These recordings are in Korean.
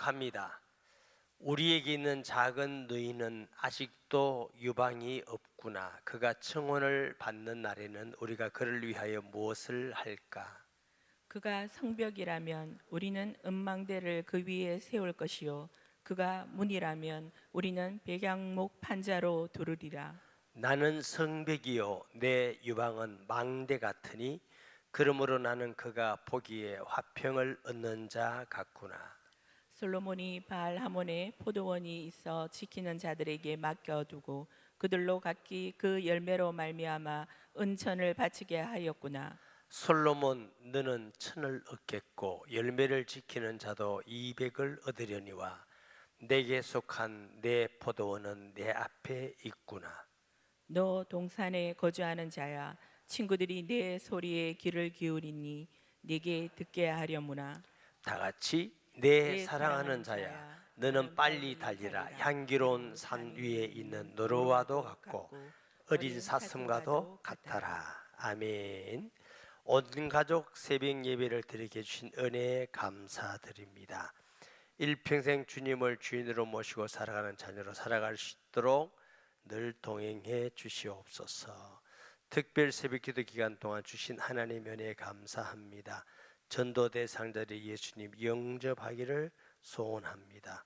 생각합니다. 우리에게 있는 작은 누이는 아직도 유방이 없구나. 그가 청혼을 받는 날에는 우리가 그를 위하여 무엇을 할까? 그가 성벽이라면 우리는 음망대를 그 위에 세울 것이요 그가 문이라면 우리는 백양목 판자로 두르리라. 나는 성벽이요 내 유방은 망대 같으니 그러므로 나는 그가 보기에 화평을 얻는 자 같구나. 솔로몬이 바알 하몬에 포도원이 있어 지키는 자들에게 맡겨두고 그들로 각기 그 열매로 말미암아 은천을 바치게 하였구나. 솔로몬 너는 천을 얻겠고 열매를 지키는 자도 200을 얻으려니와 내게 속한 내 포도원은 내 앞에 있구나. 너 동산에 거주하는 자야, 친구들이 내 소리에 귀를 기울이니 네게 듣게 하려무나. 다 같이 내 내 사랑하는 사랑하는 자야 자야, 너는 빨리 달리라. 향기로운 산 위에 있는 노루와도 같고 어린 사슴과도 같아라. 아멘. 온 가족 새벽 예배를 드리게 해주신 은혜에 감사드립니다. 일평생 주님을 주인으로 모시고 살아가는 자녀로 살아갈 수 있도록 늘 동행해 주시옵소서. 특별 새벽기도 기간 동안 주신 하나님의 은혜에 감사합니다. 전도 대상자들이 예수님 영접하기를 소원합니다.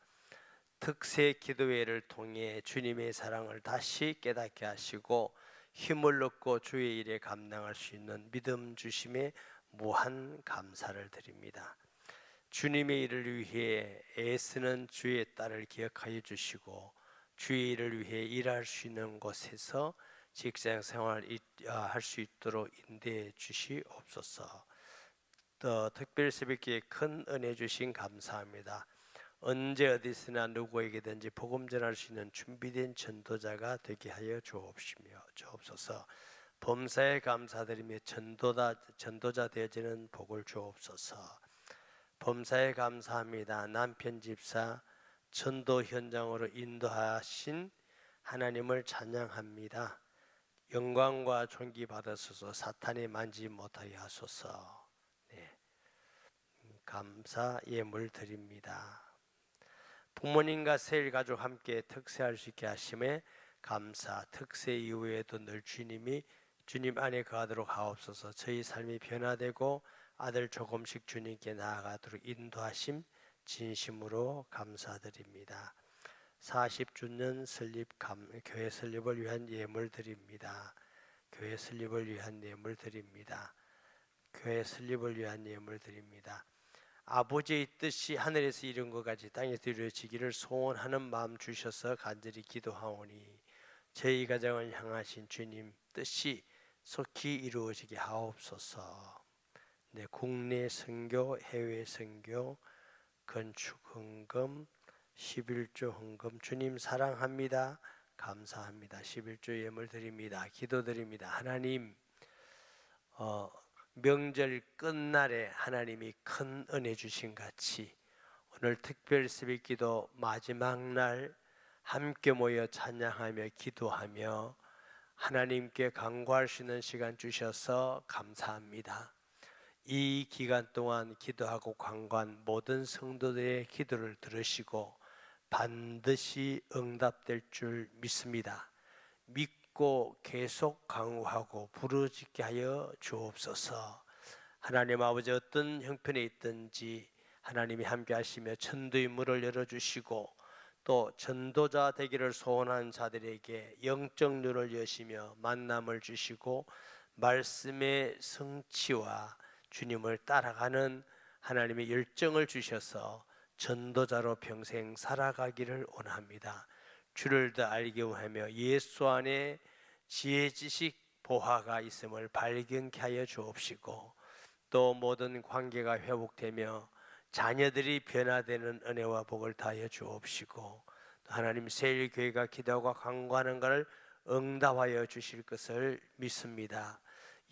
특세 기도회를 통해 주님의 사랑을 다시 깨닫게 하시고 힘을 얻고 주의 일에 감당할 수 있는 믿음 주심에 무한 감사를 드립니다. 주님의 일을 위해 애쓰는 주의 딸을 기억하여 주시고 주의 일을 위해 일할 수 있는 곳에서 직장 생활 할 수 있도록 인도해 주시옵소서. 또 특별 새벽기에 큰 은혜 주신 감사합니다. 언제 어디서나 누구에게든지 복음 전할 수 있는 준비된 전도자가 되게 하여 주옵소서. 범사에 감사드리며 전도자 되어지는 복을 주옵소서. 범사에 감사합니다. 남편 집사 전도 현장으로 인도하신 하나님을 찬양합니다. 영광과 존귀 받으소서. 사탄이 만지지 못하게 하소서. 네. 감사 예물 드립니다. 부모님과 새 가족 함께 특세할 수 있게 하심에 감사. 특세 이후에도 늘 주님 안에 거하도록 하옵소서. 저희 삶이 변화되고 아들 조금씩 주님께 나아가도록 인도하심 진심으로 감사드립니다. 40주년 교회 설립을 위한 예물 드립니다. 교회 설립을 위한 예물 드립니다. 교회 설립을 위한 예물 드립니다. 아버지의 뜻이 하늘에서 이룬 것 같이 땅에서 이루어지기를 소원하는 마음 주셔서 간절히 기도하오니 저희 가정을 향하신 주님 뜻이 속히 이루어지게 하옵소서. 네, 국내 선교, 해외 선교, 건축 헌금, 11조 헌금 주님 사랑합니다. 감사합니다. 11조 예물 드립니다. 기도드립니다. 하나님 명절 끝날에 하나님이 큰 은혜 주신 같이 오늘 특별 새벽기도 마지막 날 함께 모여 찬양하며 기도하며 하나님께 간구할 수 있는 시간 주셔서 감사합니다. 이 기간 동안 기도하고 간구한 모든 성도들의 기도를 들으시고 반드시 응답될 줄 믿습니다. 믿고 계속 강구하고 부르짖게 하여 주옵소서. 하나님 아버지 어떤 형편에 있든지 하나님이 함께 하시며 천도의 문을 열어주시고 또 전도자 되기를 소원하는 자들에게 영적 눈을 여시며 만남을 주시고 말씀의 성취와 주님을 따라가는 하나님의 열정을 주셔서 전도자로 평생 살아가기를 원합니다. 주를 더 알게 하며 예수 안에 지혜 지식 보화가 있음을 발견케 하여 주옵시고 또 모든 관계가 회복되며 자녀들이 변화되는 은혜와 복을 다하여 주옵시고 또 하나님 세일교회가 기도하고 간구하는 것을 응답하여 주실 것을 믿습니다.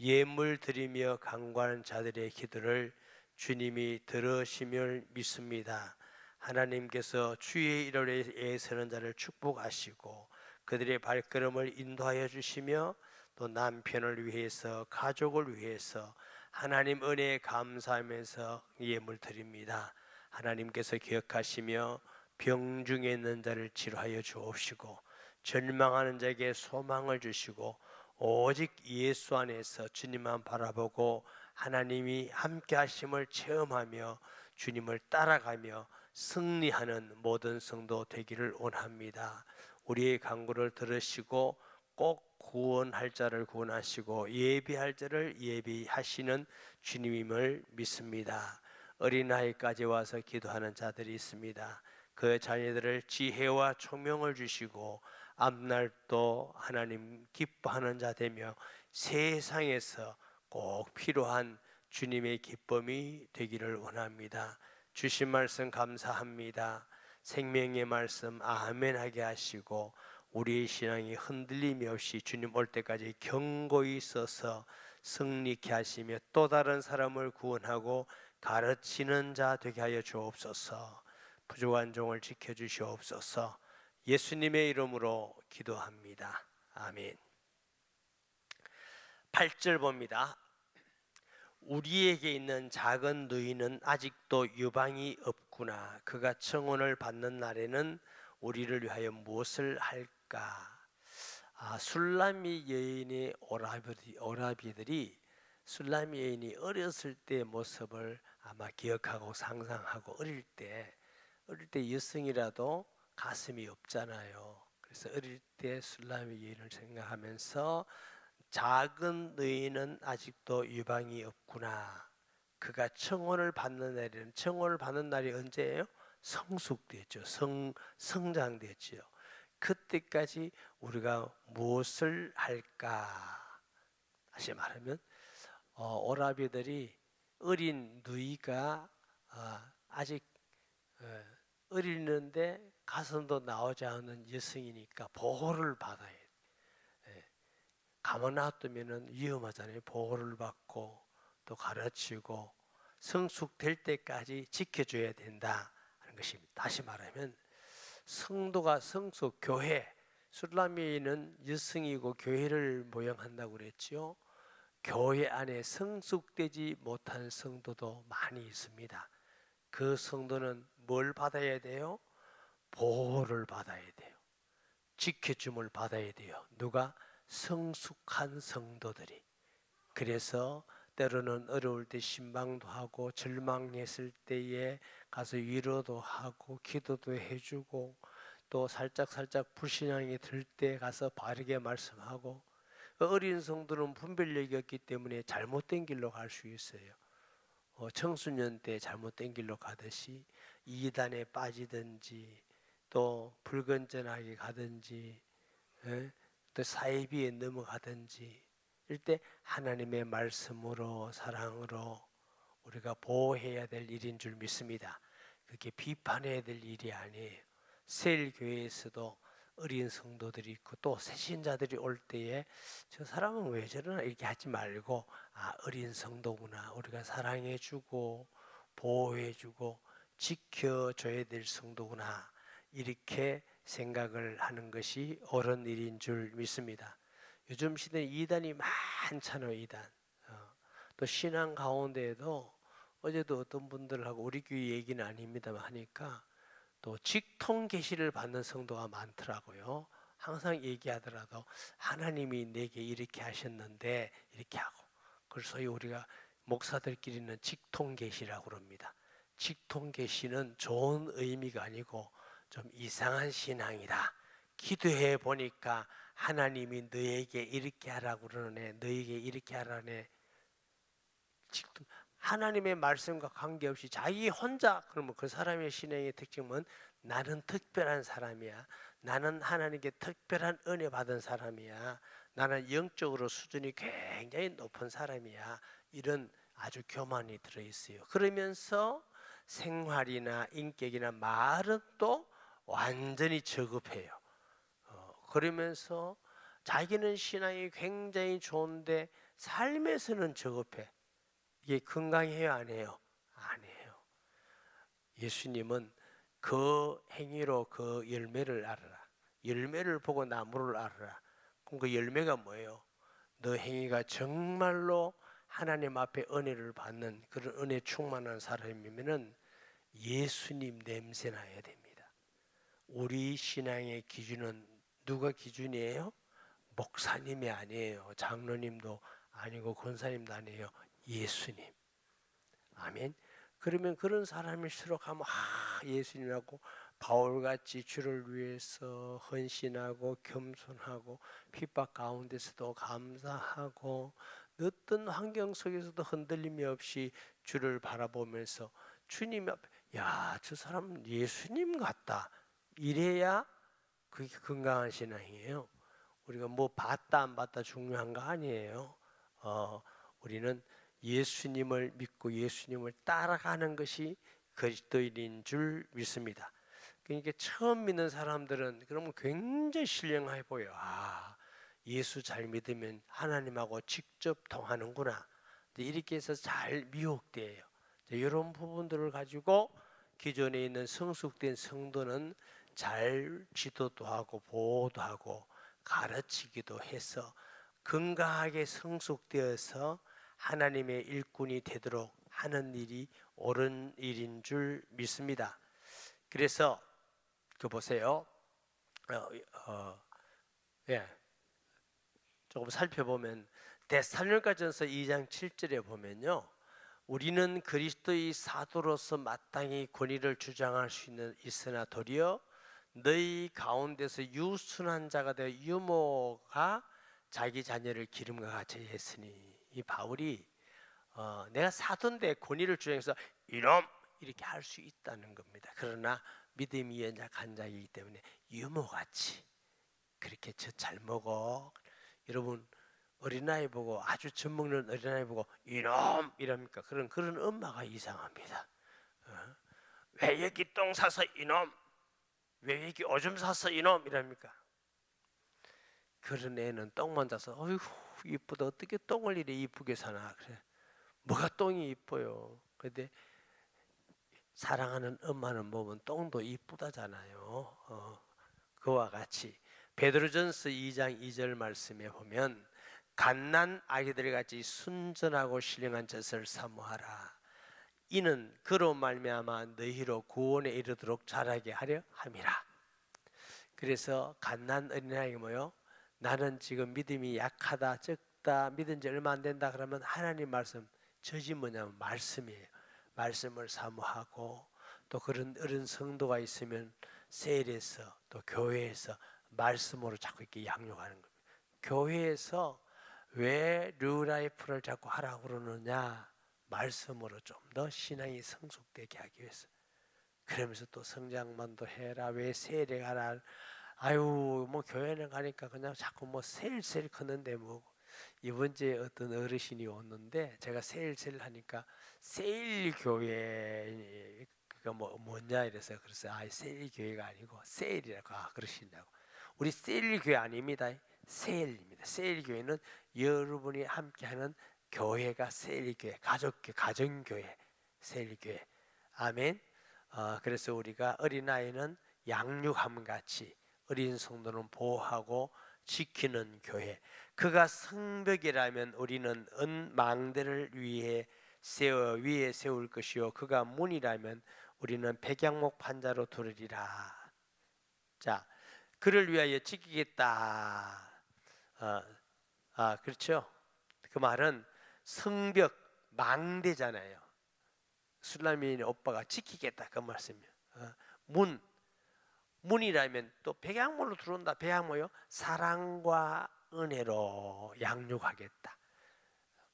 예물 드리며 간구하는 자들의 기도를 주님이 들으심을 믿습니다. 하나님께서 주의 이름에 애쓰는 자를 축복하시고 그들의 발걸음을 인도하여 주시며 또 남편을 위해서 가족을 위해서 하나님 은혜에 감사하면서 예물 드립니다. 하나님께서 기억하시며 병중에 있는 자를 치료하여 주옵시고 절망하는 자에게 소망을 주시고 오직 예수 안에서 주님만 바라보고 하나님이 함께 하심을 체험하며 주님을 따라가며 승리하는 모든 성도 되기를 원합니다. 우리의 간구를 들으시고 꼭 구원할 자를 구원하시고 예비할 자를 예비하시는 주님임을 믿습니다. 어린아이까지 와서 기도하는 자들이 있습니다. 그 자녀들을 지혜와 총명을 주시고 앞날도 하나님 기뻐하는 자 되며 세상에서 꼭 필요한 주님의 기쁨이 되기를 원합니다. 주신 말씀 감사합니다. 생명의 말씀 아멘하게 하시고 우리의 신앙이 흔들림이 없이 주님 올 때까지 견고히 있어서 승리케 하시며 또 다른 사람을 구원하고 가르치는 자 되게 하여 주옵소서. 부족한 종을 지켜주시옵소서. 예수님의 이름으로 기도합니다. 아멘. 8절 봅니다. 우리에게 있는 작은 누이는 아직도 유방이 없구나. 그가 청혼을 받는 날에는 우리를 위하여 무엇을 할까? 술람미 여인의 오라비들이 술람미 여인이 어렸을 때의 모습을 아마 기억하고 상상하고 어릴 때 여성이라도 가슴이 없잖아요. 그래서 어릴 때 술람미 여인을 생각하면서 작은 너희는 아직도 유방이 없구나. 그가 청혼을 받는 날에는, 청혼을 받는 날이 언제예요? 성숙됐죠. 성장됐죠. 그때까지 우리가 무엇을 할까? 다시 말하면 오라비들이 어린 누이가 아직 어리는데 가슴도 나오지 않은 여성이니까 보호를 받아야 돼. 가만 놔두면 위험하잖아요. 보호를 받고 또 가르치고 성숙될 때까지 지켜줘야 된다 하는 것입니다. 다시 말하면 성도가 성숙, 교회, 술라미는 여성이고 교회를 모형한다고 그랬죠. 교회 안에 성숙되지 못한 성도도 많이 있습니다. 그 성도는 뭘 받아야 돼요? 보호를 받아야 돼요. 지켜줌을 받아야 돼요. 누가? 성숙한 성도들이. 그래서 때로는 어려울 때 신방도 하고 절망했을 때에 가서 위로도 하고 기도도 해주고 또 살짝 불신앙이 들 때 가서 바르게 말씀하고 어린 성도는 분별력이 없기 때문에 잘못된 길로 갈 수 있어요. 청소년 때 잘못된 길로 가듯이 이단에 빠지든지 또 불건전하게 가든지 또 사이비에 넘어가든지 이럴 때 하나님의 말씀으로 사랑으로 우리가 보호해야 될 일인 줄 믿습니다. 그렇게 비판해야 될 일이 아니에요. 세일교회에서도 어린 성도들이 있고 또 새신자들이 올 때에 저 사람은 왜 저러나 이렇게 하지 말고 어린 성도구나. 우리가 사랑해주고 보호해주고 지켜줘야 될 성도구나. 이렇게 생각을 하는 것이 옳은 일인 줄 믿습니다. 요즘 시대에 이단이 많잖아요. 이단. 또 신앙 가운데에도 어제도 어떤 분들하고 우리 교회 얘기는 아닙니다만 하니까 또 직통 계시를 받는 성도가 많더라고요. 항상 얘기하더라도 하나님이 내게 이렇게 하셨는데 이렇게 하고 그걸 소위 우리가 목사들끼리는 직통 계시라고 그럽니다. 직통 계시는 좋은 의미가 아니고 좀 이상한 신앙이다. 기도해 보니까 하나님이 너에게 이렇게 하라고 그러네. 너에게 이렇게 하라네. 하나님의 말씀과 관계없이 자기 혼자 그러면 그 사람의 신앙의 특징은 나는 특별한 사람이야. 나는 하나님께 특별한 은혜 받은 사람이야. 나는 영적으로 수준이 굉장히 높은 사람이야. 이런 아주 교만이 들어있어요. 그러면서 생활이나 인격이나 말은 또 완전히 저급해요. 그러면서 자기는 신앙이 굉장히 좋은데 삶에서는 저급해. 이게 건강해요, 안 해요? 아니에요. 예수님은 그 행위로 그 열매를 알아라. 열매를 보고 나무를 알아라. 그럼 그 열매가 뭐예요? 너 행위가 정말로 하나님 앞에 은혜를 받는 그런 은혜 충만한 사람이면은 예수님 냄새 나야 됩니다. 우리 신앙의 기준은 누가 기준이에요? 목사님이 아니에요. 장로님도 아니고 권사님도 아니에요. 예수님. 아멘. 그러면 그런 사람일수록 하면 예수님하고 바울같이 주를 위해서 헌신하고 겸손하고 핍박 가운데서도 감사하고 어떤 환경 속에서도 흔들림이 없이 주를 바라보면서 주님 앞에 저 사람은 예수님 같다. 이래야 그게 건강한 신앙이에요. 우리가 뭐 봤다 안 봤다 중요한 거 아니에요. 우리는 예수님을 믿고 예수님을 따라가는 것이 그리스도인인 줄 믿습니다. 그러니까 처음 믿는 사람들은 그러면 굉장히 신령해 보여. 예수 잘 믿으면 하나님하고 직접 통하는구나. 이렇게 해서 잘 미혹돼요. 이런 부분들을 가지고 기존에 있는 성숙된 성도는 잘 지도도 하고 보호도 하고 가르치기도 해서 건강하게 성숙되어서 하나님의 일꾼이 되도록 하는 일이 옳은 일인 줄 믿습니다. 그래서 보세요. 조금 살펴보면 데살로니가전서 2장 7절에 보면요. 우리는 그리스도의 사도로서 마땅히 권위를 주장할 수 있으나 도리어 너희 가운데서 유순한 자가 되어 유모가 자기 자녀를 기름과 같이 했으니, 이 바울이 내가 사도인데 권위를 주장해서 이놈 이렇게 할 수 있다는 겁니다. 그러나 믿음이 연약한 자이기 때문에 유모같이 그렇게 저 잘 먹어. 여러분 어린아이 보고 아주 젖먹는 어린아이 보고 이놈 이럽니까? 그런 엄마가 이상합니다. 왜 여기 똥 싸서 이놈, 왜 여기 오줌 싸서 이놈 이랍니까? 그런 애는 똥만 싸서 어이구 이쁘다. 어떻게 똥을 이래 이쁘게 사나. 그래. 뭐가 똥이 이뻐요. 근데 사랑하는 엄마는 보면 똥도 이쁘다잖아요. 그와 같이 베드로전서 2장 2절 말씀에 보면 갓난 아기들 같이 순전하고 신령한 젖을 사모하라. 이는 그로 말미암아 너희로 구원에 이르도록 자라게 하려 함이라. 그래서 갓난 어린아이가 뭐요? 나는 지금 믿음이 약하다, 적다, 믿은 지 얼마 안 된다 그러면 하나님 말씀, 젖이 뭐냐면 말씀이에요. 말씀을 사모하고 또 그런 어른 성도가 있으면 세일에서 또 교회에서 말씀으로 자꾸 이렇게 양육하는 겁니다. 교회에서 왜 뉴라이프를 자꾸 하라고 그러느냐? 말씀으로 좀 더 신앙이 성숙되게 하기 위해서. 그러면서 또 성장만도 해라. 왜 세일에 가라? 아유 뭐 교회는 가니까 그냥 자꾸 뭐 세일 크는데 뭐. 이번 주에 어떤 어르신이 왔는데 제가 세일 하니까 세일 교회 그가 뭐냐 이래서 그래서 세일 교회가 아니고 세일이라고 그러신다고. 우리 세일 교회 아닙니다. 세일입니다. 세일 교회는 여러분이 함께하는 교회가 세일 교회, 가족교회, 가정교회, 세일 교회. 아멘. 그래서 우리가 어린아이는 양육함 같이 어린 성도는 보호하고 지키는 교회. 그가 성벽이라면 우리는 은망대를 위에 세울 것이요 그가 문이라면 우리는 백양목 판자로 두르리라. 자, 그를 위하여 지키겠다. 그렇죠? 그 말은 성벽 망대잖아요. 술라미의 오빠가 지키겠다 그 말씀이에요. 문이라면 또 백양목으로 들어온다. 백양목요? 사랑과 은혜로 양육하겠다.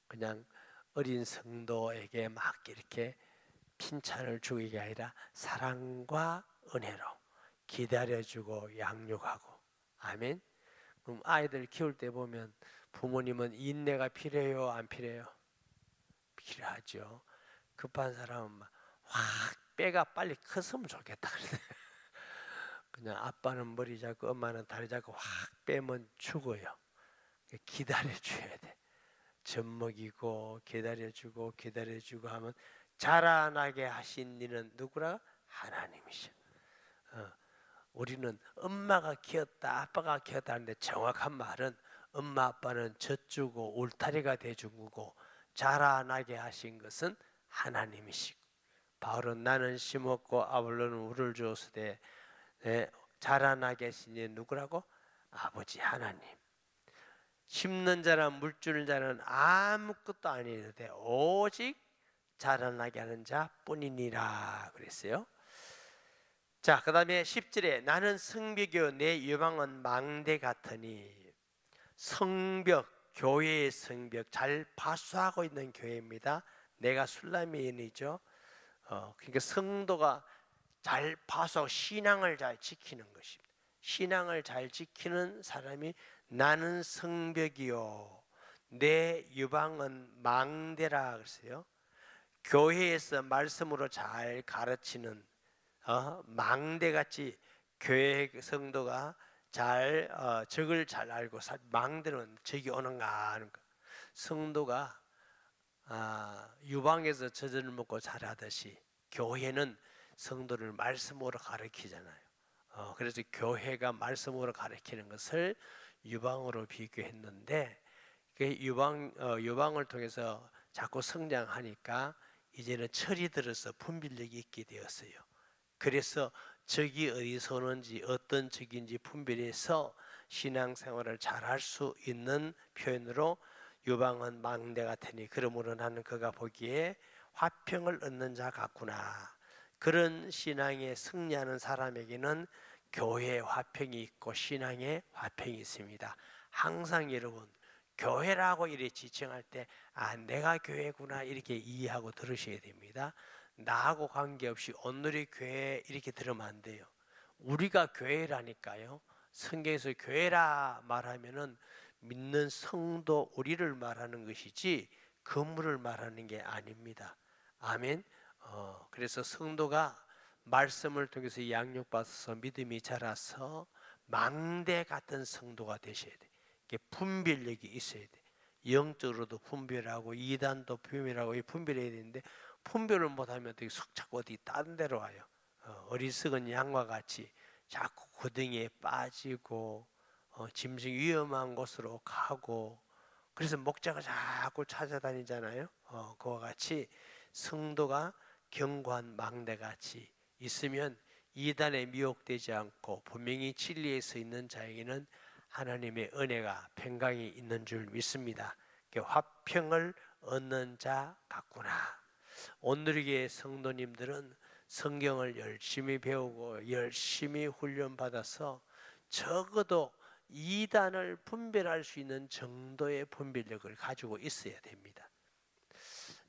그냥 어린 성도에게 막 이렇게 핀찬을 주기가 아니라 사랑과 은혜로 기다려주고 양육하고. 아멘. 그럼 아이들 키울 때 보면 부모님은 인내가 필요해요, 안 필요해요? 필요하죠. 급한 사람은 확 빼가 빨리 컸으면 좋겠다. 그냥 아빠는 머리 잡고 엄마는 다리 잡고 확 빼면 죽어요. 기다려줘야 돼. 젖먹이고 기다려주고 하면 자라나게 하신 이는 누구라? 하나님이셔. 우리는 엄마가 키웠다 아빠가 키웠다 하는데 정확한 말은 엄마 아빠는 젖주고 울타리가 돼준 거고 자라나게 하신 것은 하나님이시고 바울은 나는 심었고 아볼로는 물을 주었으되 자라나게 하시니 누구라고? 아버지 하나님. 심는 자나 물 주는 자는 아무것도 아니는데 오직 자라나게 하는 자뿐이니라 그랬어요. 자, 그 다음에 10절에 나는 성벽이요 내 유방은 망대 같으니. 성벽, 교회의 성벽 잘 파수하고 있는 교회입니다. 내가 술라미인이죠. 그러니까 성도가 잘 파수하고 신앙을 잘 지키는 것입니다. 신앙을 잘 지키는 사람이 나는 성벽이요 내 유방은 망대라 그랬어요. 교회에서 말씀으로 잘 가르치는 망대같이 교회 성도가 잘 적을 잘 알고 망대는 적이 오는가 하는 거. 성도가 유방에서 젖을 먹고 자라듯이 교회는 성도를 말씀으로 가르치잖아요. 그래서 교회가 말씀으로 가르치는 것을 유방으로 비교했는데 유방을 통해서 자꾸 성장하니까 이제는 철이 들어서 분별력이 있게 되었어요. 그래서 적이 어디서 오는지 어떤 적인지 분별해서 신앙생활을 잘할 수 있는 표현으로 유방은 망대 같으니 그러므로 나는 그가 보기에 화평을 얻는 자 같구나. 그런 신앙에 승리하는 사람에게는 교회의 화평이 있고 신앙의 화평이 있습니다. 항상 여러분 교회라고 이렇게 지칭할 때 내가 교회구나 이렇게 이해하고 들으셔야 됩니다. 나하고 관계없이 오늘의 교회 이렇게 들으면 안 돼요. 우리가 교회라니까요. 성경에서 교회라 말하면은 믿는 성도 우리를 말하는 것이지 건물을 말하는 게 아닙니다. 아멘. 그래서 성도가 말씀을 통해서 양육받아서 믿음이 자라서 망대 같은 성도가 되셔야 돼. 이게 분별력이 있어야 돼. 영적으로도 분별하고 이단도 분별하고 분별해야 되는데 분별을 못하면 어떻게 자꾸 어디 다른 데로 와요. 어리석은 양과 같이 자꾸 고등에 빠지고 짐승 위험한 곳으로 가고 그래서 목자가 자꾸 찾아다니잖아요. 그와 같이 성도가 견고한 망대같이 있으면 이단에 미혹되지 않고 분명히 진리에 서 있는 자에게는 하나님의 은혜가 평강이 있는 줄 믿습니다. 화평을 얻는 자 같구나. 오늘의 성도님들은 성경을 열심히 배우고 열심히 훈련받아서 적어도 이단을 분별할 수 있는 정도의 분별력을 가지고 있어야 됩니다.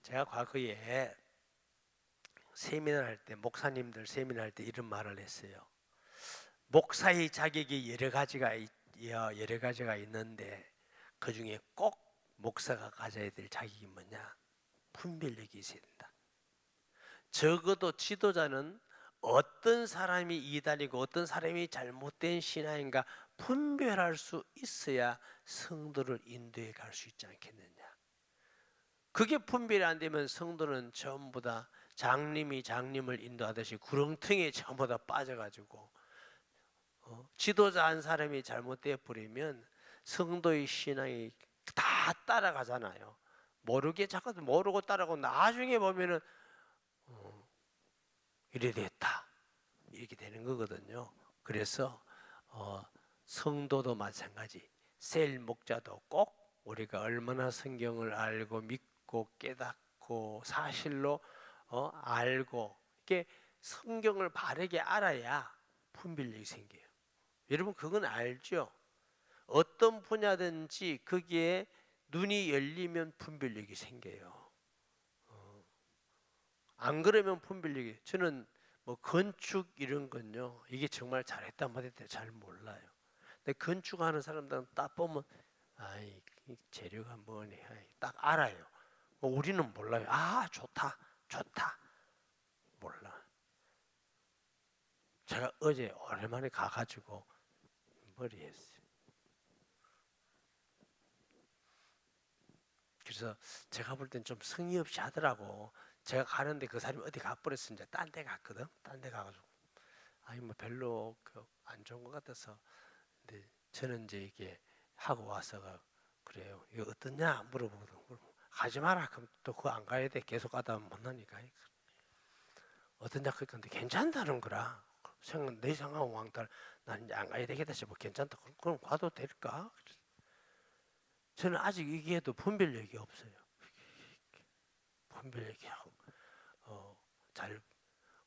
제가 과거에 세미나를 할 때 목사님들 세미나를 할 때 이런 말을 했어요. 목사의 자격이 여러 가지가 있는데 그 중에 꼭 목사가 가져야 될 자격이 뭐냐? 분별력이 있어야 된다. 적어도 지도자는 어떤 사람이 이단이고 어떤 사람이 잘못된 신앙인가 분별할 수 있어야 성도를 인도해 갈 수 있지 않겠느냐. 그게 분별이 안 되면 성도는 전부 다 장님이 장님을 인도하듯이 구렁텅이에 전부 다 빠져가지고 지도자 한 사람이 잘못되어 버리면 성도의 신앙이 다 따라가잖아요. 자꾸 모르고 따라가고 나중에 보면은 이래 됐다 이렇게 되는 거거든요. 그래서 성도도 마찬가지. 셀 목자도 꼭 우리가 얼마나 성경을 알고 믿고 깨닫고 사실로 알고 이게 성경을 바르게 알아야 분별력이 생겨요. 여러분 그건 알죠? 어떤 분야든지 거기에 눈이 열리면 분별력이 생겨요. 안 그러면 분별력이 저는 뭐 건축 이런 건요 이게 정말 잘했다 못했다 잘 몰라요. 근데 건축하는 사람들은 딱 보면 아이 재료가 뭐니 딱 알아요. 우리는 몰라요. 좋다 몰라. 제가 어제 오랜만에 가가지고 머리 했어요. 그래서 제가 볼 땐 좀 성의 없이 하더라고. 제가 가는데 그 사람이 어디 가버렸어. 이제 딴 데 갔거든. 딴 데 가가지고 뭐 별로 안 좋은 것 같아서. 근데 저는 이제 이게 하고 와서가 그래요. 이거 어떠냐 물어보거든. 가지 마라. 그럼 또 그거 안 가야 돼. 계속 가다 못하니까. 어떤 작가한테 괜찮다는 거라. 내 상황 왕따 난 이제 안 가야 되겠다 싶어. 괜찮다. 그럼 가도 될까? 저는 아직 이게도 분별력이 없어요. 분별력이 잘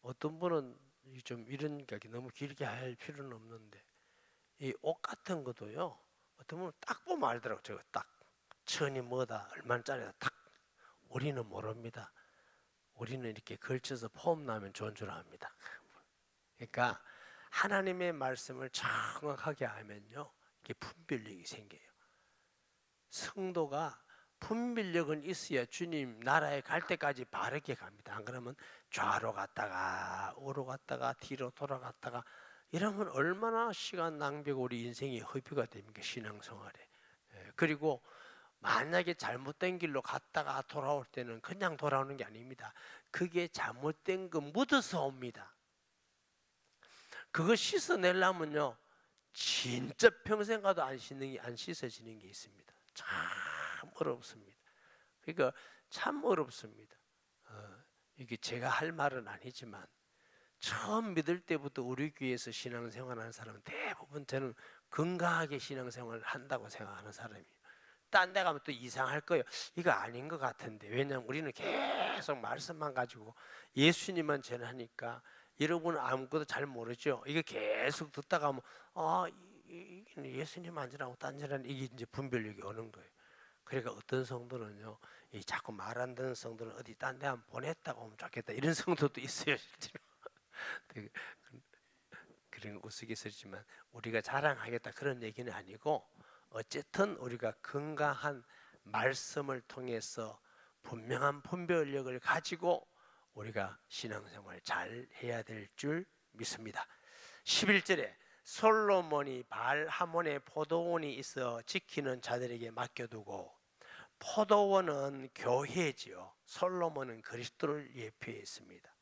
어떤 분은 좀 이런 게 너무 길게 할 필요는 없는데 이 옷 같은 것도요. 어떤 분은 딱 보면 알더라고. 저거 딱 천이 뭐다 얼마짜리다 딱. 우리는 모릅니다. 우리는 이렇게 걸쳐서 폼 나면 좋은 줄 압니다. 그러니까 하나님의 말씀을 정확하게 알면요, 이게 분별력이 생겨요. 성도가 분별력은 있어야 주님 나라에 갈 때까지 바르게 갑니다. 안 그러면 좌로 갔다가 우로 갔다가 뒤로 돌아갔다가 이러면 얼마나 시간 낭비고 우리 인생이 허비가 됩니까? 신앙생활에. 그리고 만약에 잘못된 길로 갔다가 돌아올 때는 그냥 돌아오는 게 아닙니다. 그게 잘못된 거 묻어서 옵니다. 그거 씻어내려면요, 진짜 평생 가도 안 씻어지는 게 있습니다. 참 어렵습니다. 그러니까 참 어렵습니다. 이게 제가 할 말은 아니지만 처음 믿을 때부터 우리 교회에서 신앙생활하는 사람은 대부분 저는 건강하게 신앙생활을 한다고 생각하는 사람이에요. 딴 데 가면 또 이상할 거예요. 이거 아닌 것 같은데. 왜냐하면 우리는 계속 말씀만 가지고 예수님만 전하니까 여러분은 아무것도 잘 모르죠. 이게 계속 듣다가 하면 이게 예수님 안 전하고 딴 전하는 이게 이제 분별력이 오는 거예요. 그러니까 어떤 성도는요, 이 자꾸 말 안 듣는 성도는 어디 딴 데 한번 보냈다고 하면 좋겠다 이런 성도도 있어요, 실제로. 그런 우스갯소리지만 우리가 자랑하겠다 그런 얘기는 아니고, 어쨌든 우리가 건강한 말씀을 통해서 분명한 분별력을 가지고 우리가 신앙생활 잘 해야 될 줄 믿습니다. 11절에 솔로몬이 발하몬에 포도원이 있어 지키는 자들에게 맡겨두고, 포도원은 교회지요. 솔로몬은 그리스도를 예표했습니다.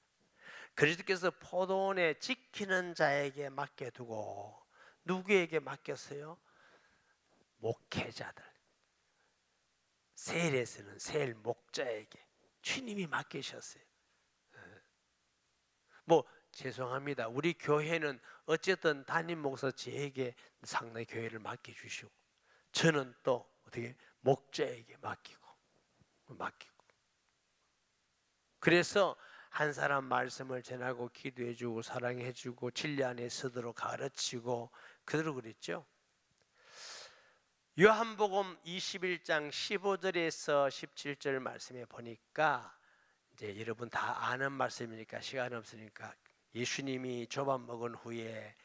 그리스도께서 포도원에 지키는 자에게 맡겨두고, 누구에게 맡겼어요? 목회자들, 세일에서는 세일 목자에게 주님이 맡기셨어요. 뭐 죄송합니다. 우리 교회는 어쨌든 담임 목사 저에게 상당히 교회를 맡겨주시고, 저는 또 어떻게 목자에게 맡기고. 그래서 한 사람 말씀을 전하고 기도해주고 사랑해주고 진리 안에 서도록 가르치고 그대로 그랬죠. 요한복음 21장 15절에서 17절 말씀에 보니까, 이제 여러분 다 아는 말씀이니까 시간 없으니까, 예수님이 조밥 먹은 후에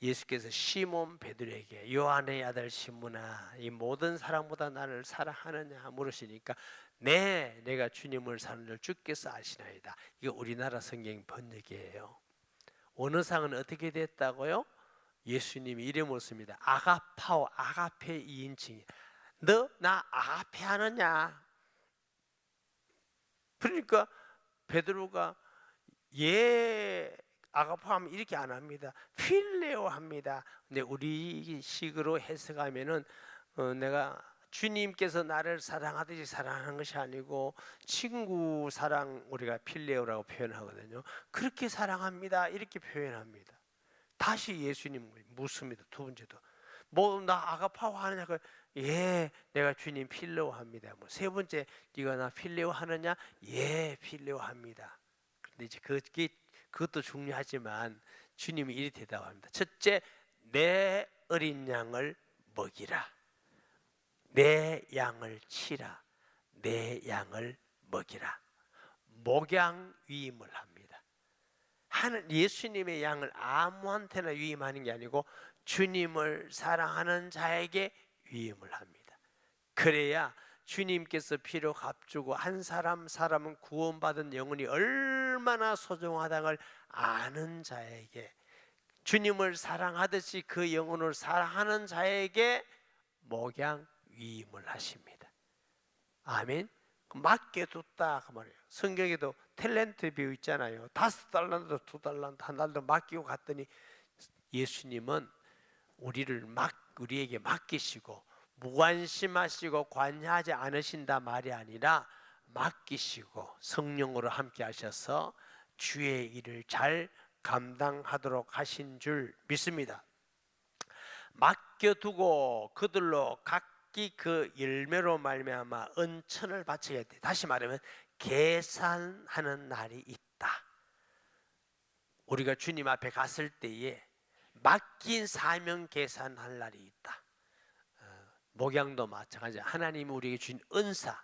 예수께서 시몬 베드로에게 요한의 아들 시몬아, 이 모든 사람보다 나를 사랑하느냐 물으시니까, 네, 내가 주님을 사는 줄 주께서 아시나이다. 이거 우리나라 성경 번역이에요. 원어상은 어떻게 됐다고요? 예수님이 이래 묻습니다. 아가파오, 아가페 2인칭이. 너 나 아가페 하느냐? 그러니까 베드로가 아가파하면 이렇게 안 합니다. 필레오 합니다. 근데 우리 식으로 해석하면은 내가 주님께서 나를 사랑하듯이 사랑하는 것이 아니고 친구 사랑, 우리가 필레오라고 표현하거든요. 그렇게 사랑합니다 이렇게 표현합니다. 다시 예수님 묻습니다. 두 번째도 뭐 나 아가파오 하느냐? 예, 내가 주님 필레오 합니다. 뭐 세 번째, 네가 나 필레오 하느냐? 예, 필레오 합니다. 그런데 이제 그것도 중요하지만 주님이 이렇게 대답합니다. 첫째, 내 어린 양을 먹이라. 내 양을 치라. 내 양을 먹이라. 목양 위임을 합니다. 예수님의 양을 아무한테나 위임하는 게 아니고 주님을 사랑하는 자에게 위임을 합니다. 그래야 주님께서 피로 값주고 한 사람은 구원받은 영혼이 얼마나 소중하다는 걸 아는 자에게, 주님을 사랑하듯이 그 영혼을 사랑하는 자에게 목양 위임을 하십니다. 아멘. 맡겨뒀다 그 말이에요. 성경에도 탤런트 비유 있잖아요. 5달란트, 2달란트, 한 달도 맡기고 갔더니 예수님은 우리에게 맡기시고 무관심하시고 관여하지 않으신다 말이 아니라 맡기시고 성령으로 함께 하셔서 주의 일을 잘 감당하도록 하신 줄 믿습니다. 맡겨두고 그들로 각기 그 열매로 말미암아 은천을 바치게 돼. 다시 말하면 계산하는 날이 있다. 우리가 주님 앞에 갔을 때에 맡긴 사명 계산할 날이 있다. 목양도 마찬가지야. 하나님이 우리에게 주신 은사,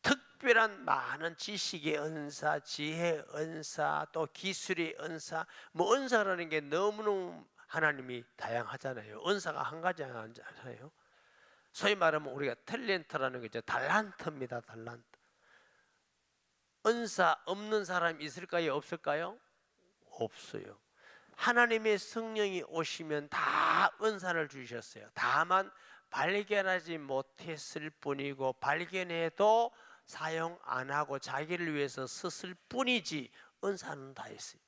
특별한 많은 지식의 은사, 지혜의 은사, 또 기술의 은사, 뭐 은사라는 게 너무너무 하나님이 다양하잖아요. 은사가 한 가지 아니잖아요. 소위 말하면 우리가 탤런트라는 게 이제 달란트입니다. 달란트. 은사 없는 사람이 있을까요? 없을까요? 없어요. 하나님의 성령이 오시면 다 은사를 주셨어요. 다만 발견하지 못했을 뿐이고 발견해도 사용 안 하고 자기를 위해서 썼을 뿐이지 은사는 다 있어요.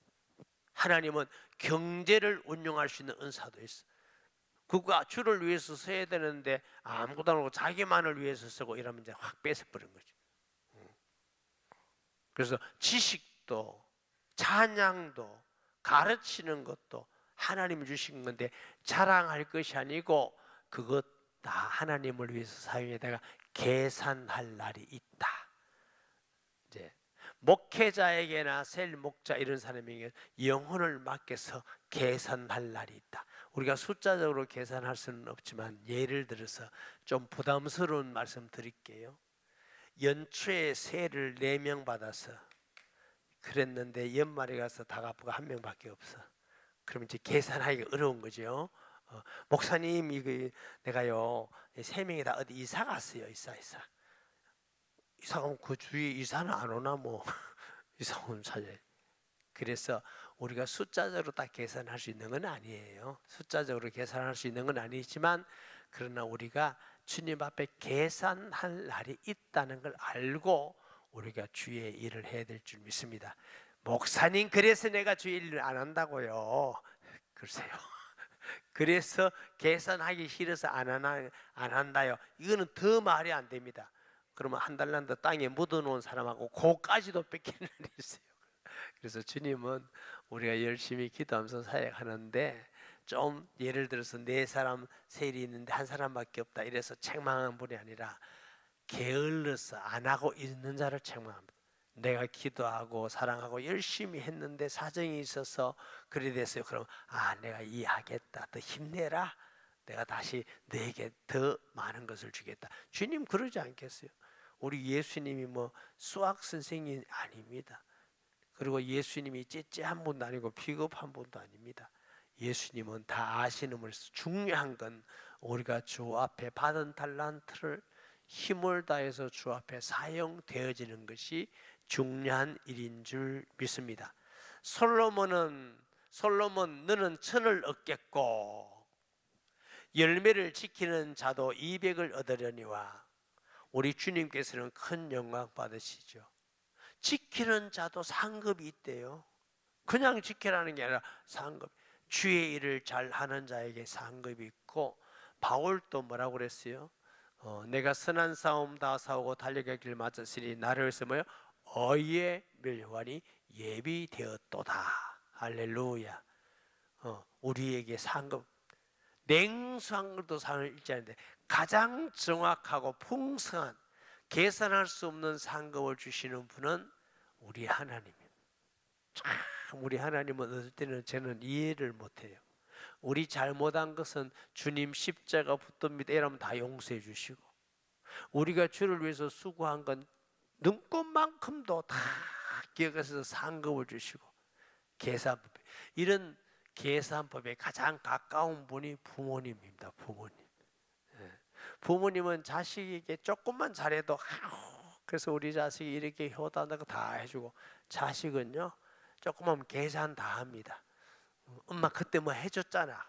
하나님은 경제를 운용할 수 있는 은사도 있어요. 그가 주를 위해서 써야 되는데 아무것도 안 하고 자기만을 위해서 쓰고 이러면 이제 확 뺏어버린 거죠. 그래서 지식도 찬양도 가르치는 것도 하나님이 주신 건데 자랑할 것이 아니고 그것 다 하나님을 위해서 사용에다가 계산할 날이 있다. 이제 목회자에게나 셀 목자 이런 사람에게 영혼을 맡겨서 계산할 날이 있다. 우리가 숫자적으로 계산할 수는 없지만 예를 들어서 좀 부담스러운 말씀 드릴게요. 연초에 세를 4명 받아서 그랬는데 연말에 가서 다 갚고 1명밖에 없어. 그러면 이제 계산하기가 어려운 거죠. 목사님 이거 내가요 3명이 다 어디 이사 갔어요. 이사 가면 그 주위에 이사는 안 오나 뭐 이사 온 사제. 그래서 우리가 숫자적으로 다 계산할 수 있는 건 아니에요. 숫자적으로 계산할 수 있는 건 아니지만 그러나 우리가 주님 앞에 계산할 날이 있다는 걸 알고 우리가 주의 일을 해야 될 줄 믿습니다. 목사님 그래서 내가 주의 일을 안 한다고요. 글쎄요. 그래서 계산하기 싫어서 안 한다요. 이거는 더 말이 안 됩니다. 그러면 한 달란트 땅에 묻어놓은 사람하고 그까지도 뺏기는 일이 있어요. 그래서 주님은 우리가 열심히 기도하면서 사역하는데 좀 예를 들어서 4사람 셀이 있는데 한 사람밖에 없다 이래서 책망하는 분이 아니라 게을러서 안 하고 있는 자를 책망합니다. 내가 기도하고 사랑하고 열심히 했는데 사정이 있어서 그래 됐어요. 그럼 내가 이해하겠다. 더 힘내라. 내가 다시 너에게 더 많은 것을 주겠다. 주님 그러지 않겠어요? 우리 예수님이 뭐 수학 선생님이 아닙니다. 그리고 예수님이 째째한 분도 아니고 비겁한 분도 아닙니다. 예수님은 다 아시는으로서 중요한 건 우리가 주 앞에 받은 달란트를 힘을 다해서 주 앞에 사용되어지는 것이 중요한 일인 줄 믿습니다. 솔로몬 너는 천을 얻겠고 열매를 지키는 자도 200을 얻으려니와. 우리 주님께서는 큰 영광 받으시죠. 지키는 자도 상급이 있대요. 그냥 지키라는 게 아니라 상급. 주의 일을 잘하는 자에게 상급이 있고 바울도 뭐라고 그랬어요? 내가 선한 싸움 다 싸우고 달려갈 길 마쳤으니 나를 위해서 뭐요? 의의 멸관이 예비되었도다. 할렐루야. 우리에게 상급, 냉수한 것도 상을 잃지 않는데 가장 정확하고 풍성한 계산할 수 없는 상급을 주시는 분은 우리 하나님입니다. 참 우리 하나님은 어떨 때는 저는 이해를 못해요. 우리 잘못한 것은 주님 십자가 붙듭니다 이러면 다 용서해 주시고 우리가 주를 위해서 수고한 건 눈꽃만큼도 다 기억해서 상급을 주시고 계산법, 이런 계산법에 가장 가까운 분이 부모님입니다. 부모님은 자식에게 조금만 잘해도 그래서 우리 자식이 이렇게 효도한다고 다 해주고 자식은요 조금만 계산 다 합니다. 엄마 그때 뭐 해줬잖아.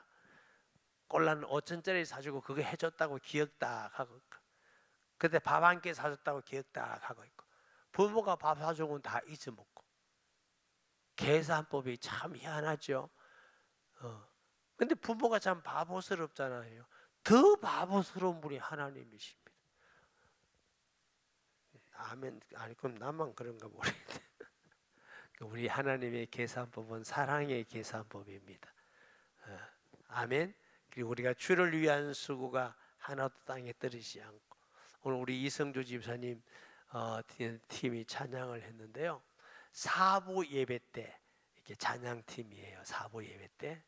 꼴라는 5천짜리 사주고 그거 해줬다고 기억 딱 하고 그때 밥 한 끼 사줬다고 기억 딱 하고 있고 부모가 밥 사주고는 다 잊어먹고 계산법이 참 희한하죠. 근데 부모가 참 바보스럽잖아요. 더 바보스러운 분이 하나님이십니다. 아멘. 아니 그럼 나만 그런가 모르겠네. 우리 하나님의 계산법은 사랑의 계산법입니다. 아멘. 그리고 우리가 주를 위한 수고가 하나도 땅에 떨어지지 않고, 오늘 우리 이성조 집사님 팀이 찬양을 했는데요. 사부 예배 때 이렇게 찬양팀이에요. 사부 예배 때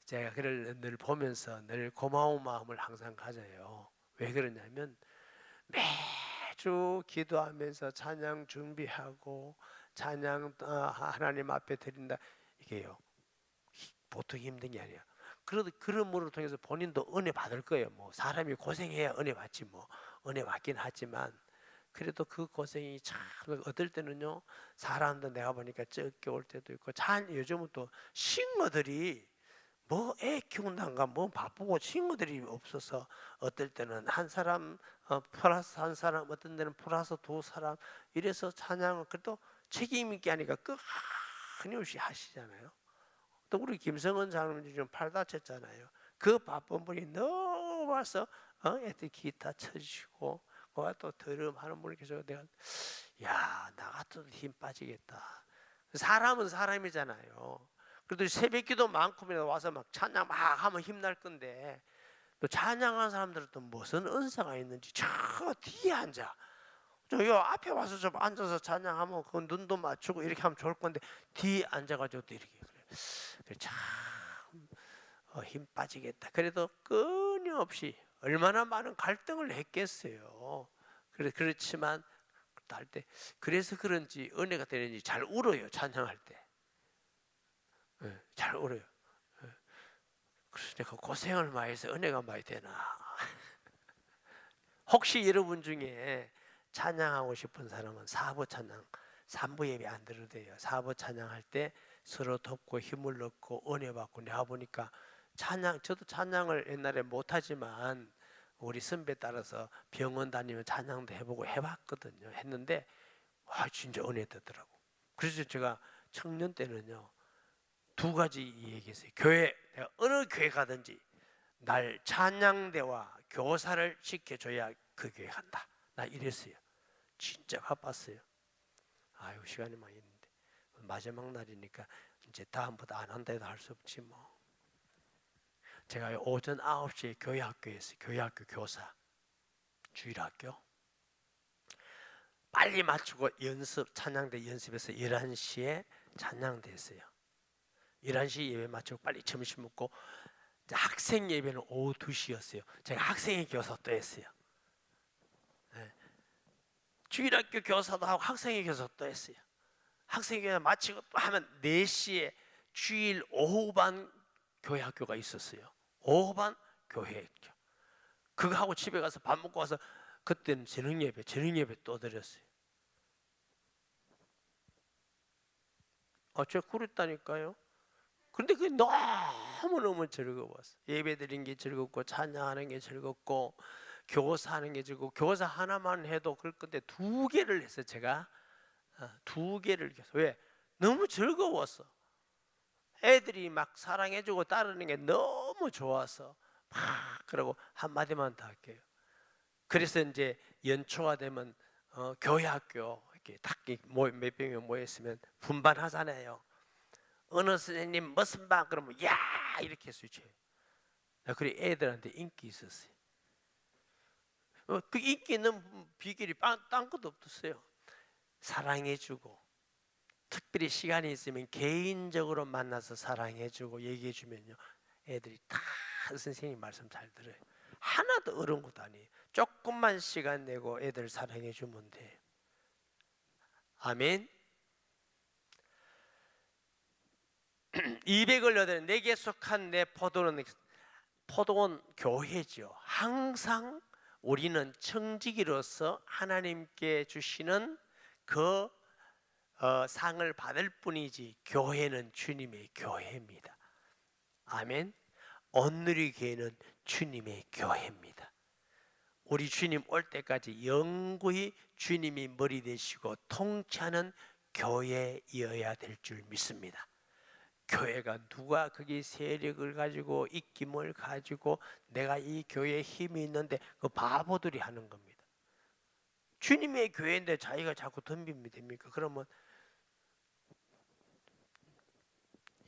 제가 그를 늘 보면서 늘 고마운 마음을 항상 가져요. 왜 그러냐면 매주 기도하면서 찬양 준비하고 찬양 하나님 앞에 드린다, 이게요 보통 힘든 게 아니에요. 그러므로 통해서 본인도 은혜 받을 거예요. 뭐 사람이 고생해야 은혜 받지, 뭐 은혜 받긴 하지만 그래도 그 고생이 참 어떨 때는요, 사람도 내가 보니까 적게 올 때도 있고, 요즘은 또 싱어들이 뭐 애 키운다는가 뭐 바쁘고 싱어들이 없어서 어떨 때는 한 사람 플러스 한 사람, 어떤 데는 플러스 두 사람 이래서 찬양을 그래도 책임 있게 하니까 끊임없이 하시잖아요. 또 우리 김성은 장로님 좀 팔 다쳤잖아요. 그 바쁜 분이 너무 와서 애들 기타 쳐주시고 또 드럼하는 분이 계셔서 내가 나 같아도 힘 빠지겠다. 사람은 사람이잖아요. 그래도 새벽기도 많고면 와서 막 찬양 막 하면 힘날 건데, 또 찬양하는 사람들은 또 무슨 은사가 있는지 저 뒤에 앉아, 저 앞에 와서 좀 앉아서 찬양하면 그 눈도 맞추고 이렇게 하면 좋을 건데 뒤에 앉아가지고 또 이렇게 그래 참 힘 빠지겠다. 그래도 끊임없이 얼마나 많은 갈등을 했겠어요. 그렇지만 할 때 그래서 그런지 은혜가 되는지 잘 울어요. 찬양할 때 잘 울어요. 그래서 내가 고생을 많이 해서 은혜가 많이 되나. 혹시 여러분 중에 찬양하고 싶은 사람은 사부 찬양, 3부 예배 안 들어도 돼요. 4부 찬양할 때 서로 돕고 힘을 얻고 은혜 받고, 내가 보니까 저도 찬양을 옛날에 못하지만 우리 선배 따라서 병원 다니면 찬양도 해보고 해봤거든요. 했는데 진짜 은혜 되더라고. 그래서 제가 청년 때는요 2가지 얘기했어요. 내가 어느 교회 가든지 날 찬양대와 교사를 시켜줘야 그 교회 간다. 나 이랬어요. 진짜 바빴어요. 시간이 많이 있는데 마지막 날이니까 이제 다음부터 안 한다 해도 할 수 없지 뭐. 제가 오전 9시에 교회학교에 있어요. 교회학교 교사 주일학교 빨리 마치고 찬양대 연습해서 11시에 찬양대 했어요. 11시 예배 마치고 빨리 점심 먹고, 학생 예배는 오후 2시였어요. 제가 학생회 교사 또 했어요. 주일학교 교사도 하고 학생회 교사 또 했어요. 학생회 교사 마치고 또 하면 4시에 주일 오후반 교회 학교가 있었어요. 오후반 교회 학교. 그거 하고 집에 가서 밥 먹고 와서 그때는 저녁 예배 또 드렸어요. 제가 그랬다니까요. 근데 그게 너무너무 즐거웠어. 예배 드린 게 즐겁고 찬양하는 게 즐겁고 교사하는 게 즐겁고, 교사 하나만 해도 그럴 건데 2개를 했어요. 제가 2개를 했어요. 왜? 너무 즐거웠어. 애들이 막 사랑해주고 따르는 게 너무 좋아서 막 그러고 한마디만 더 할게요. 그래서 이제 연초가 되면 교회 학교 이렇게 딱 몇 명이 모였으면 분반하잖아요. 어느 선생님 무슨 반 그러면 야 이렇게 했어요. 그래 애들한테 인기 있었어요. 그 인기 있는 비결이 딴 것도 없었어요. 사랑해주고, 특별히 시간이 있으면 개인적으로 만나서 사랑해주고 얘기해주면요 애들이 다 선생님 말씀 잘 들어요. 하나도 어려운 것도 아니에요. 조금만 시간 내고 애들 사랑해주면 돼요. 아멘. 200을 얻은 내게 속한 내 포도원 교회죠. 항상 우리는 청지기로서 하나님께 주시는 그 상을 받을 뿐이지, 교회는 주님의 교회입니다. 아멘. 온누리 교회는 주님의 교회입니다. 우리 주님 올 때까지 영구히 주님이 머리 되시고 통치하는 교회이어야 될 줄 믿습니다. 교회가 누가 거기 세력을 가지고 입김을 가지고 내가 이 교회에 힘이 있는데, 그 바보들이 하는 겁니다. 주님의 교회인데 자기가 자꾸 덤비면 됩니까? 그러면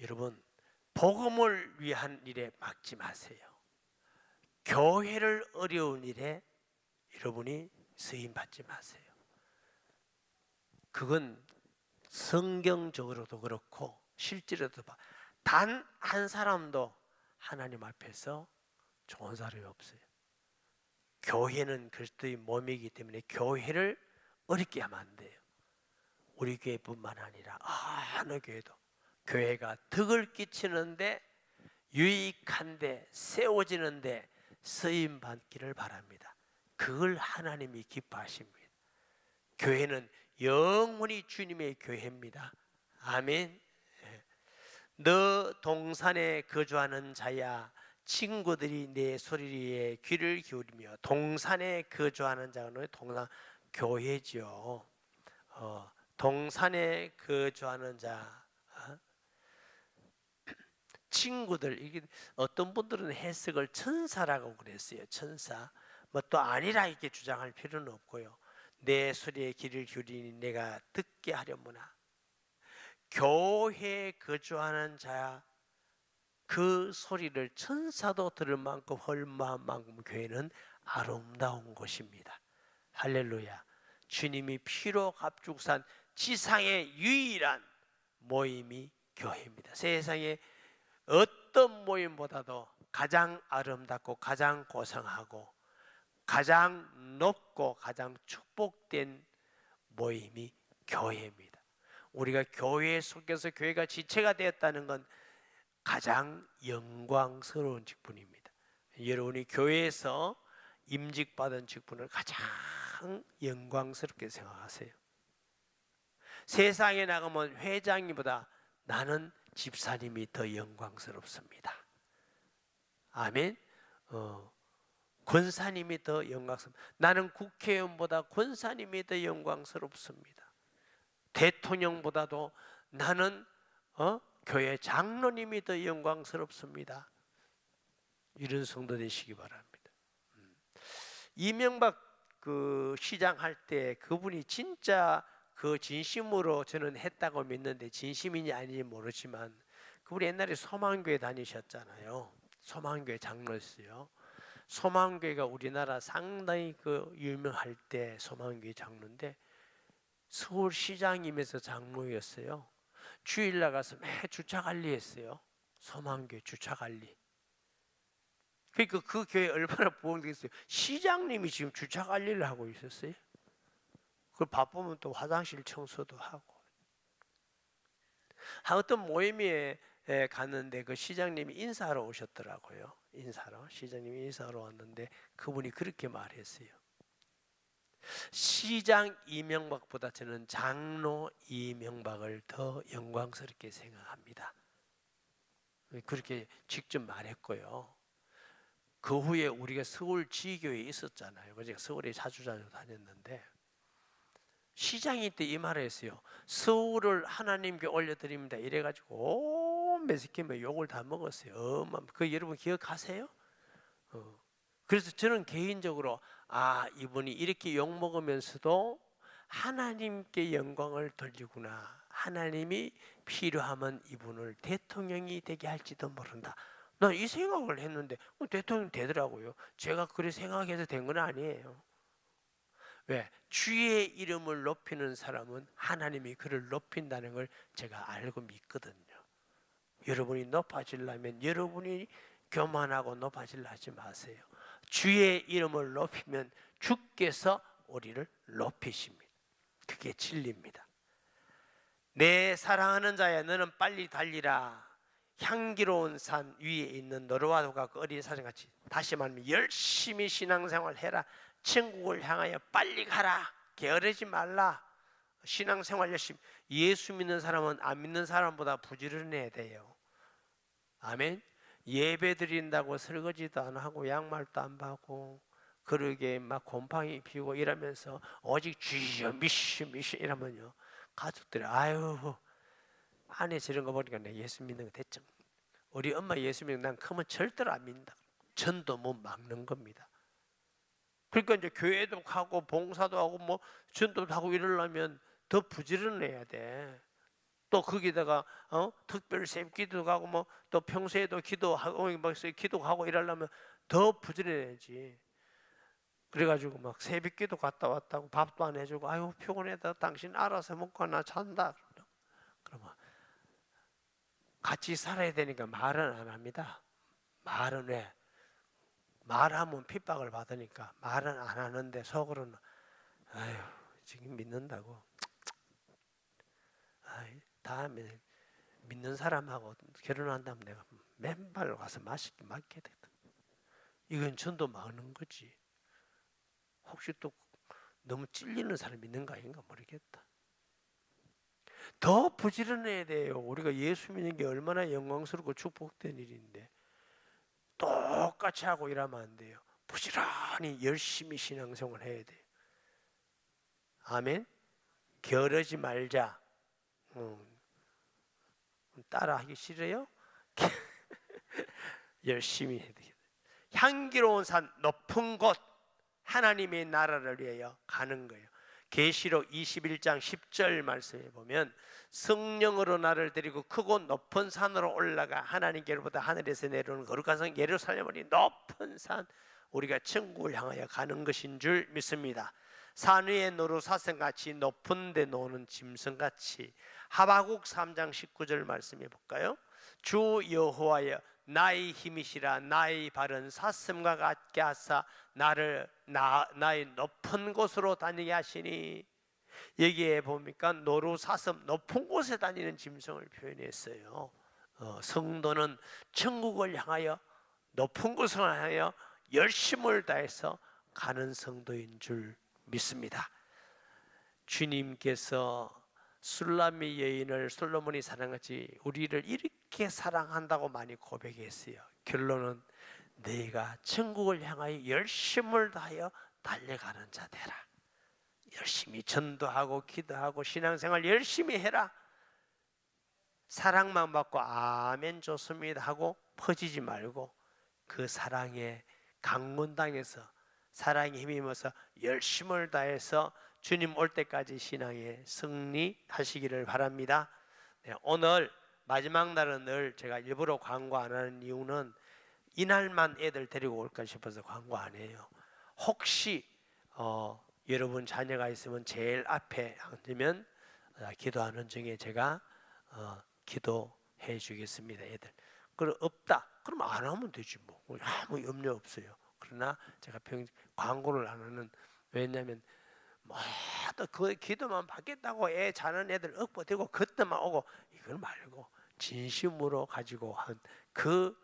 여러분, 복음을 위한 일에 막지 마세요. 교회를 어려운 일에 여러분이 쓰임 받지 마세요. 그건 성경적으로도 그렇고 실제로도 단 한 사람도 하나님 앞에서 좋은 사람이 없어요. 교회는 그리스도의 몸이기 때문에 교회를 어렵게 하면 안 돼요. 우리 교회뿐만 아니라 어느 교회도 교회가 덕을 끼치는데 유익한데 세워지는데 쓰임 받기를 바랍니다. 그걸 하나님이 기뻐하십니다. 교회는 영원히 주님의 교회입니다. 아멘. 너 동산에 거주하는 자야, 친구들이 내 소리에 귀를 기울이며. 동산에 거주하는 자는 동산 교회죠. 동산에 거주하는 자, 친구들. 이게 어떤 분들은 해석을 천사라고 그랬어요. 천사. 뭐 또 아니라 이렇게 주장할 필요는 없고요. 내 소리에 귀를 기울이니 내가 듣게 하려무나. 교회에 거주하는 자, 그 소리를 천사도 들을 만큼 헐마한 만큼 교회는 아름다운 곳입니다. 할렐루야. 주님이 피로 값죽산 지상의 유일한 모임이 교회입니다. 세상에 어떤 모임보다도 가장 아름답고 가장 고상하고 가장 높고 가장 축복된 모임이 교회입니다. 우리가 교회 속에서 교회가 지체가 되었다는 건 가장 영광스러운 직분입니다. 여러분이 교회에서 임직받은 직분을 가장 영광스럽게 생각하세요. 세상에 나가면 회장님보다 나는 집사님이 더 영광스럽습니다. 아멘. 권사님이 더 영광스럽습니다. 나는 국회의원보다 권사님이 더 영광스럽습니다. 대통령보다도 나는 교회 장로님이 더 영광스럽습니다. 이런 성도 되시기 바랍니다. 이명박 그 시장 할 때 그분이 진짜 그 진심으로 저는 했다고 믿는데 진심인지 아닌지 모르지만 그분이 옛날에 소망교회 다니셨잖아요. 소망교회 장로였어요. 소망교회가 우리나라 상당히 그 유명할 때 소망교회 장로인데 서울시장이면서 장로였어요. 주일 나가서 매 주차 관리했어요. 소망교회 주차 관리. 그러니까 그 교회 얼마나 부흥되겠어요. 시장님이 지금 주차 관리를 하고 있었어요. 그 바쁘면 또 화장실 청소도 하고. 어떤 모임에 갔는데 그 시장님이 인사하러 오셨더라고요. 시장님이 인사하러 왔는데 그분이 그렇게 말했어요. 시장 이명박보다 저는 장로 이명박을 더 영광스럽게 생각합니다. 그렇게 직접 말했고요. 그 후에 우리가 서울 지교회에 있었잖아요. 제가 서울에 자주 다녔는데 시장이 때 이 말을 했어요. 서울을 하나님께 올려드립니다. 이래가지고 온 매스킴에 욕을 다 먹었어요. 그 여러분 기억하세요? 그래서 저는 개인적으로 이분이 이렇게 욕 먹으면서도 하나님께 영광을 돌리구나. 하나님이 필요하면 이분을 대통령이 되게 할지도 모른다. 난 이 생각을 했는데 대통령 되더라고요. 제가 그렇게 생각해서 된 건 아니에요. 왜? 주의 이름을 높이는 사람은 하나님이 그를 높인다는 걸 제가 알고 믿거든요. 여러분이 높아지려면 여러분이 교만하고 높아지려 하지 마세요. 주의 이름을 높이면 주께서 우리를 높이십니다. 그게 진리입니다. 내 사랑하는 자야 너는 빨리 달리라. 향기로운 산 위에 있는 너로와도 같고 어린 사슴같이. 다시 말하면 열심히 신앙생활 해라. 천국을 향하여 빨리 가라. 게으르지 말라. 신앙생활 열심히. 예수 믿는 사람은 안 믿는 사람보다 부지런해야 돼요. 아멘. 예배 드린다고 설거지도 안 하고 양말도 안 받고 그러게 막 곰팡이 피우고 이러면서 오직 주여 미시 이러면요 가족들이 아유 아내 저런 거 보니까 내가 예수 믿는 거 됐죠. 우리 엄마 예수 믿는 난 크면 절대로 안 믿는다. 전도 못 막는 겁니다. 그러니까 이제 교회도 가고 봉사도 하고 뭐 전도도 하고 이러려면 더 부지런해야 돼. 또 거기다가 특별 새벽 기도도 가고 뭐 또 평소에도 기도하고 기도하고 이러려면 더 부지런해야지. 그래가지고 막 새벽 기도 갔다 왔다고 밥도 안 해주고 아유 피곤해다 당신 알아서 먹고 나 잔다. 그러면 같이 살아야 되니까 말은 안 합니다. 말은 왜? 말하면 핍박을 받으니까 말은 안 하는데 속으로는 아유 지금 믿는다고. 아이, 다음에 믿는 사람하고 결혼한다면 내가 맨발로 가서 맞게 되거든. 이건 전도 막는 거지. 혹시 또 너무 찔리는 사람이 있는 거 아닌가 모르겠다. 더 부지런해야 돼요. 우리가 예수 믿는 게 얼마나 영광스럽고 축복된 일인데 똑같이 하고 이러면 안 돼요. 부지런히 열심히 신앙생활 해야 돼요. 아멘. 게으르지 말자. 따라하기 싫어요? 열심히 해야 돼요. 향기로운 산 높은 곳 하나님의 나라를 위하여 가는 거예요. 계시록 21장 10절 말씀에 보면 성령으로 나를 데리고 크고 높은 산으로 올라가 하나님께로부터 하늘에서 내려오는 거룩한 성 예루살렘이 높은 산, 우리가 천국을 향하여 가는 것인 줄 믿습니다. 산 위에 노루 사슴같이 높은 데 노는 짐승같이. 하박국 3장 19절 말씀해 볼까요? 주 여호와여 나의 힘이시라 나의 발은 사슴과 같게 하사 나의 높은 곳으로 다니게 하시니. 여기에 보니까 노루 사슴 높은 곳에 다니는 짐승을 표현했어요. 성도는 천국을 향하여 높은 곳을 향하여 열심을 다해서 가는 성도인 줄 믿습니다. 주님께서 술람미 여인을 솔로몬이 사랑같이 우리를 이렇게 사랑한다고 많이 고백했어요. 결론은 너희가 천국을 향하여 열심을 다하여 달려가는 자 되라. 열심히 전도하고 기도하고 신앙생활 열심히 해라. 사랑만 받고 아멘 좋습니다 하고 퍼지지 말고 그 사랑에 강권당해서 사랑에 힘입어서 열심을 다해서 주님 올 때까지 신앙에 승리하시기를 바랍니다. 네, 오늘 마지막 날은 늘 제가 일부러 광고 안 하는 이유는 이날만 애들 데리고 올까 싶어서 광고 안 해요. 혹시 여러분 자녀가 있으면 제일 앞에 앉으면 기도하는 중에 제가 기도해 주겠습니다. 애들. 그럼 없다. 그럼 안 하면 되지 뭐. 아무 염려 없어요. 그러나 제가 광고를 안 하는, 왜냐하면 또 그 기도만 받겠다고 애 자는 애들 억보대고 그때만 오고 이걸 말고 진심으로 가지고 한 그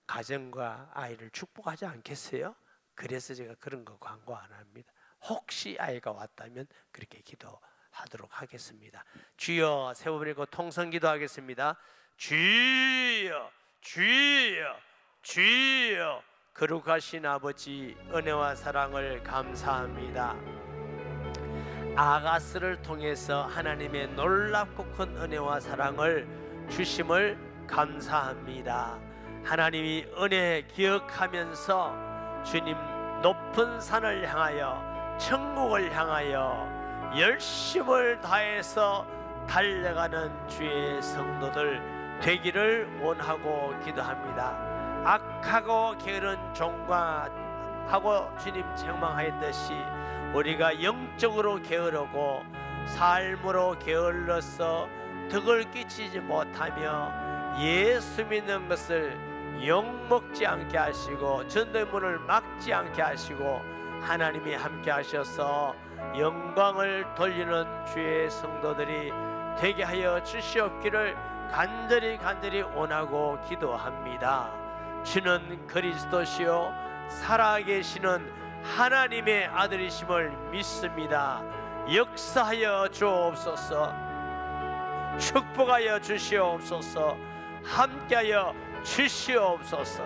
가정과 아이를 축복하지 않겠어요? 그래서 제가 그런 거 광고 안 합니다. 혹시 아이가 왔다면 그렇게 기도하도록 하겠습니다. 주여, 세 번 부르고 통성 기도하겠습니다. 주여 주여 주여. 거룩하신 아버지, 은혜와 사랑을 감사합니다. 아가스를 통해서 하나님의 놀랍고 큰 은혜와 사랑을 주심을 감사합니다. 하나님이 은혜 기억하면서 주님 높은 산을 향하여 천국을 향하여 열심을 다해서 달려가는 주의 성도들 되기를 원하고 기도합니다. 악하고 게으른 종과 하고 주님 책망하였듯이 우리가 영적으로 게으르고 삶으로 게을러서 덕을 끼치지 못하며 예수 믿는 것을 욕먹지 않게 하시고 전도의 문을 막지 않게 하시고 하나님이 함께 하셔서 영광을 돌리는 주의 성도들이 되게 하여 주시옵기를 간절히 원하고 기도합니다. 주는 그리스도시요 살아계시는 하나님의 아들이심을 믿습니다. 역사하여 주옵소서. 축복하여 주시옵소서. 함께하여 주시옵소서.